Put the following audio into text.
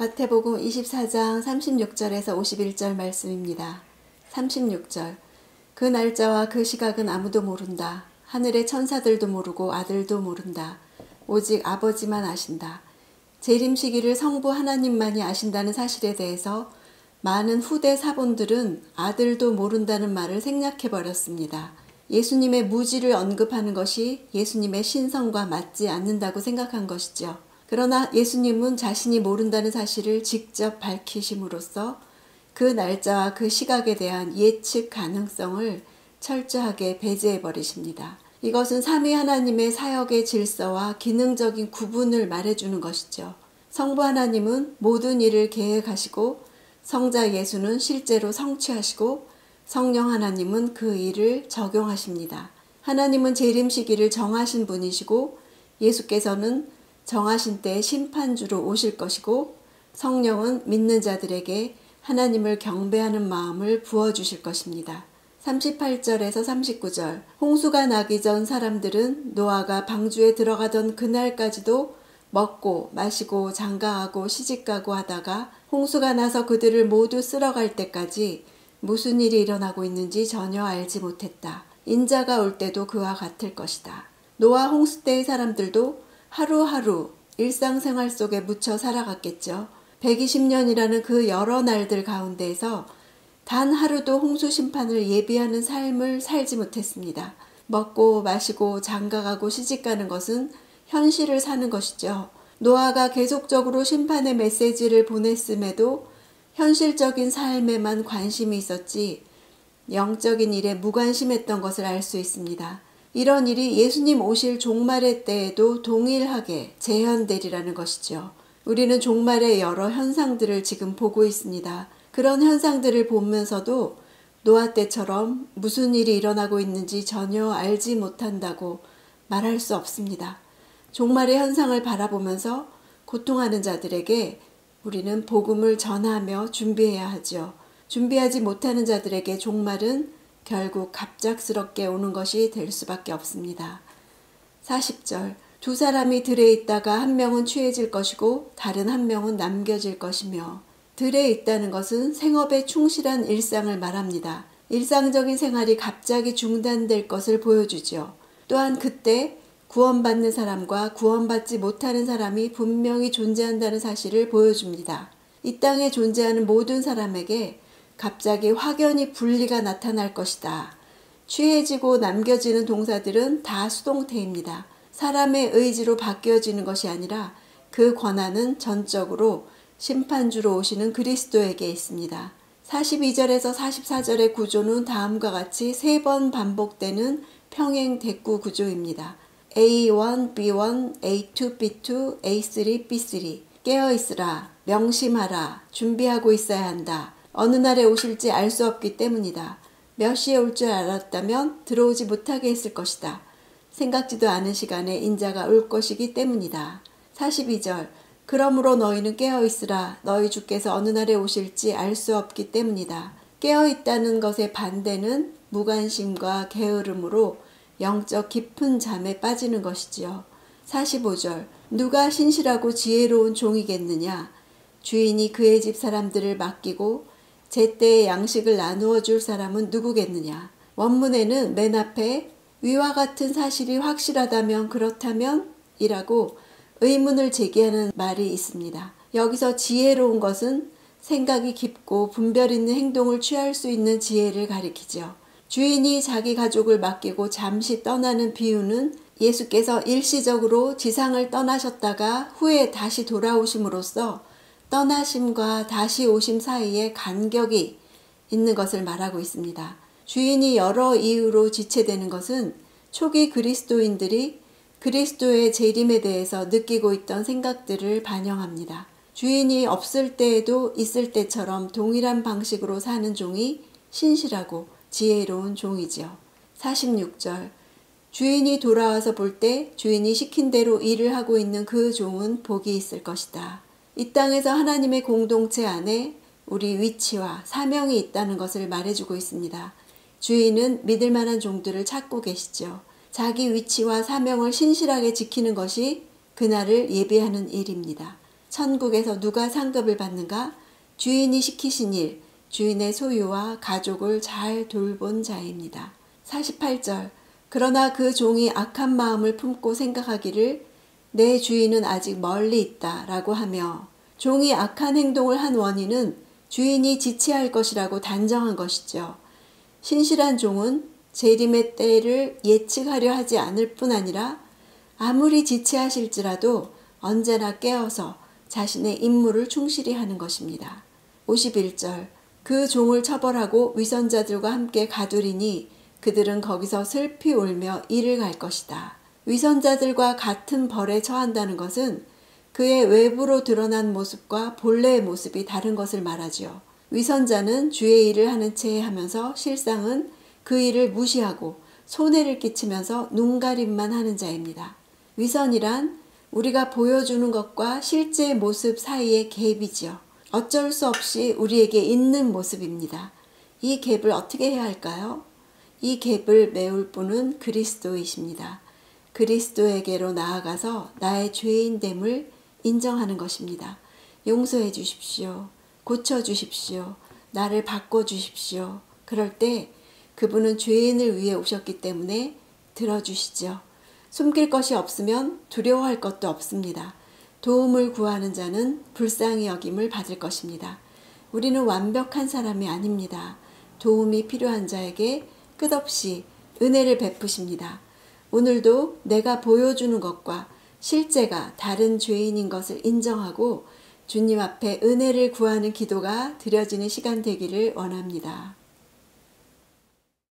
마태복음 24장 36절에서 51절 말씀입니다. 36절. 그 날짜와 그 시각은 아무도 모른다. 하늘의 천사들도 모르고 아들도 모른다. 오직 아버지만 아신다. 재림 시기를 성부 하나님만이 아신다는 사실에 대해서 많은 후대 사본들은 아들도 모른다는 말을 생략해버렸습니다. 예수님의 무지를 언급하는 것이 예수님의 신성과 맞지 않는다고 생각한 것이죠. 그러나 예수님은 자신이 모른다는 사실을 직접 밝히심으로써 그 날짜와 그 시각에 대한 예측 가능성을 철저하게 배제해버리십니다. 이것은 삼위 하나님의 사역의 질서와 기능적인 구분을 말해주는 것이죠. 성부 하나님은 모든 일을 계획하시고 성자 예수는 실제로 성취하시고 성령 하나님은 그 일을 적용하십니다. 하나님은 재림 시기를 정하신 분이시고 예수께서는 정하신 때에 심판주로 오실 것이고 성령은 믿는 자들에게 하나님을 경배하는 마음을 부어주실 것입니다. 38절에서 39절. 홍수가 나기 전 사람들은 노아가 방주에 들어가던 그날까지도 먹고 마시고 장가하고 시집가고 하다가 홍수가 나서 그들을 모두 쓸어갈 때까지 무슨 일이 일어나고 있는지 전혀 알지 못했다. 인자가 올 때도 그와 같을 것이다. 노아 홍수 때의 사람들도 하루하루 일상생활 속에 묻혀 살아갔겠죠. 120년이라는 그 여러 날들 가운데에서 단 하루도 홍수 심판을 예비하는 삶을 살지 못했습니다. 먹고 마시고 장가가고 시집가는 것은 현실을 사는 것이죠. 노아가 계속적으로 심판의 메시지를 보냈음에도 현실적인 삶에만 관심이 있었지 영적인 일에 무관심했던 것을 알 수 있습니다. 이런 일이 예수님 오실 종말의 때에도 동일하게 재현되리라는 것이죠. 우리는 종말의 여러 현상들을 지금 보고 있습니다. 그런 현상들을 보면서도 노아 때처럼 무슨 일이 일어나고 있는지 전혀 알지 못한다고 말할 수 없습니다. 종말의 현상을 바라보면서 고통하는 자들에게 우리는 복음을 전하며 준비해야 하죠. 준비하지 못하는 자들에게 종말은 결국 갑작스럽게 오는 것이 될 수밖에 없습니다. 40절. 두 사람이 들에 있다가 한 명은 취해질 것이고 다른 한 명은 남겨질 것이며. 들에 있다는 것은 생업에 충실한 일상을 말합니다. 일상적인 생활이 갑자기 중단될 것을 보여주죠. 또한 그때 구원받는 사람과 구원받지 못하는 사람이 분명히 존재한다는 사실을 보여줍니다. 이 땅에 존재하는 모든 사람에게 갑자기 확연히 분리가 나타날 것이다. 취해지고 남겨지는 동사들은 다 수동태입니다. 사람의 의지로 바뀌어지는 것이 아니라 그 권한은 전적으로 심판주로 오시는 그리스도에게 있습니다. 42절에서 44절의 구조는 다음과 같이 3번 반복되는 평행 대꾸 구조입니다. A1, B1, A2, B2, A3, B3. 깨어있으라, 명심하라, 준비하고 있어야 한다. 어느 날에 오실지 알 수 없기 때문이다. 몇 시에 올 줄 알았다면 들어오지 못하게 했을 것이다. 생각지도 않은 시간에 인자가 올 것이기 때문이다. 42절. 그러므로 너희는 깨어있으라. 너희 주께서 어느 날에 오실지 알 수 없기 때문이다. 깨어있다는 것의 반대는 무관심과 게으름으로 영적 깊은 잠에 빠지는 것이지요. 45절. 누가 신실하고 지혜로운 종이겠느냐. 주인이 그의 집 사람들을 맡기고 제때의 양식을 나누어 줄 사람은 누구겠느냐. 원문에는 맨 앞에 위와 같은 사실이 확실하다면 그렇다면 이라고 의문을 제기하는 말이 있습니다. 여기서 지혜로운 것은 생각이 깊고 분별 있는 행동을 취할 수 있는 지혜를 가리키죠. 주인이 자기 가족을 맡기고 잠시 떠나는 비유는 예수께서 일시적으로 지상을 떠나셨다가 후에 다시 돌아오심으로써 떠나심과 다시 오심 사이에 간격이 있는 것을 말하고 있습니다. 주인이 여러 이유로 지체되는 것은 초기 그리스도인들이 그리스도의 재림에 대해서 느끼고 있던 생각들을 반영합니다. 주인이 없을 때에도 있을 때처럼 동일한 방식으로 사는 종이 신실하고 지혜로운 종이지요. 46절. 주인이 돌아와서 볼 때 주인이 시킨 대로 일을 하고 있는 그 종은 복이 있을 것이다. 이 땅에서 하나님의 공동체 안에 우리 위치와 사명이 있다는 것을 말해주고 있습니다. 주인은 믿을 만한 종들을 찾고 계시죠. 자기 위치와 사명을 신실하게 지키는 것이 그날을 예비하는 일입니다. 천국에서 누가 상급을 받는가? 주인이 시키신 일, 주인의 소유와 가족을 잘 돌본 자입니다. 48절. 그러나 그 종이 악한 마음을 품고 생각하기를 내 주인은 아직 멀리 있다 라고 하며, 종이 악한 행동을 한 원인은 주인이 지체할 것이라고 단정한 것이죠. 신실한 종은 재림의 때를 예측하려 하지 않을 뿐 아니라 아무리 지체하실지라도 언제나 깨어서 자신의 임무를 충실히 하는 것입니다. 51절. 그 종을 처벌하고 위선자들과 함께 가두리니 그들은 거기서 슬피 울며 이를 갈 것이다. 위선자들과 같은 벌에 처한다는 것은 그의 외부로 드러난 모습과 본래의 모습이 다른 것을 말하지요. 위선자는 주의 일을 하는 채 하면서 실상은 그 일을 무시하고 손해를 끼치면서 눈가림만 하는 자입니다. 위선이란 우리가 보여주는 것과 실제 모습 사이의 갭이지요. 어쩔 수 없이 우리에게 있는 모습입니다. 이 갭을 어떻게 해야 할까요? 이 갭을 메울 분은 그리스도이십니다. 그리스도에게로 나아가서 나의 죄인됨을 인정하는 것입니다. 용서해 주십시오. 고쳐 주십시오. 나를 바꿔 주십시오. 그럴 때 그분은 죄인을 위해 오셨기 때문에 들어주시죠. 숨길 것이 없으면 두려워할 것도 없습니다. 도움을 구하는 자는 불쌍히 여김을 받을 것입니다. 우리는 완벽한 사람이 아닙니다. 도움이 필요한 자에게 끝없이 은혜를 베푸십니다. 오늘도 내가 보여주는 것과 실제가 다른 죄인인 것을 인정하고 주님 앞에 은혜를 구하는 기도가 드려지는 시간 되기를 원합니다.